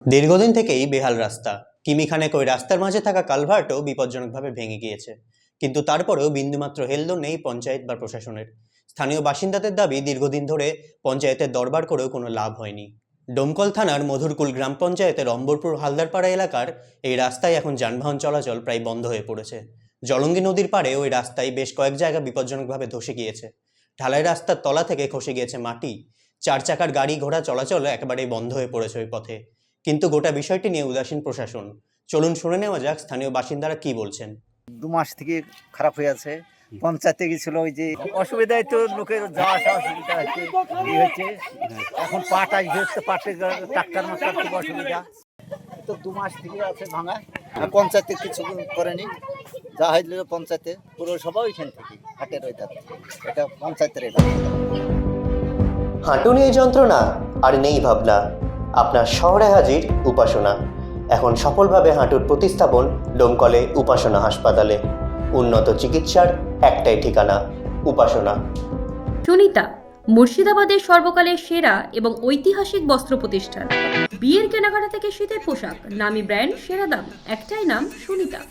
দীর্ঘদিন থেকেই বেহাল রাস্তা। কিমিখানেক ওই রাস্তার মাঝে থাকা কালভার্টও বিপজ্জনকভাবে ভেঙে গিয়েছে, কিন্তু তারপরেও বিন্দুমাত্র হেলদোল নেই পঞ্চায়েত বা প্রশাসনের। স্থানীয় বাসিন্দাদের দাবি, দীর্ঘদিন ধরে পঞ্চায়েতের দরবার করেও কোনো লাভ হয়নি। ডোমকল থানার মধুরকুল গ্রাম পঞ্চায়েতের অম্বরপুর হালদারপাড়া এলাকার এই রাস্তায় এখন যানবাহন চলাচল প্রায় বন্ধ হয়ে পড়েছে। জলঙ্গি নদীর পাড়ে ওই রাস্তায় বেশ কয়েক জায়গা বিপজ্জনকভাবে ধসে গিয়েছে। ঢালাই রাস্তার তলা থেকে খসে গিয়েছে মাটি। 4 চাকার গাড়ি ঘোড়া চলাচল একেবারেই বন্ধ হয়ে পড়েছে ওই পথে। কিন্তু গোটা বিষয়টি নিয়ে উদাসীন প্রশাসন। চলুন শুনে নেওয়া যাক স্থানীয় বাসিন্দারা কি বলছেন। 2 মাস থেকে খারাপ হয়ে আছে। পঞ্চায়েতে গেছিল, ওই যে অসুবিধায় তো লোকের যাওয়া আসা অসুবিধা হচ্ছে, এই হচ্ছে। এখন পাট আসবে, পাটে ট্রাক্টর মাস্টার খুব অসুবিধা। তো 2 মাস থেকে আছে ভাঙা। পঞ্চায়েতে কিছু করেনি, যা হয়েছিল পঞ্চায়েতে পুরসভা ওইখান থেকে হাটের ওইটা, এটা পঞ্চায়েতের এটা। হাঁটু নিয়ে যন্ত্রণা আর নেই ভাবনা, আপনার শহরে হাজির উপাসনা। এখন সফলভাবে হাঁটুর প্রতিস্থাপন ডোমকলে উপাসনা হাসপাতালে। উন্নত চিকিৎসার একটাই ঠিকানা, উপাসনা। সুনিতা, মুর্শিদাবাদের সর্বকালের সেরা এবং ঐতিহাসিক বস্ত্র প্রতিষ্ঠান। বিয়ের কেনাকাটা থেকে শীতের পোশাক, নামি ব্র্যান্ড, সেরা দাম, একটাই নাম সুনিতা।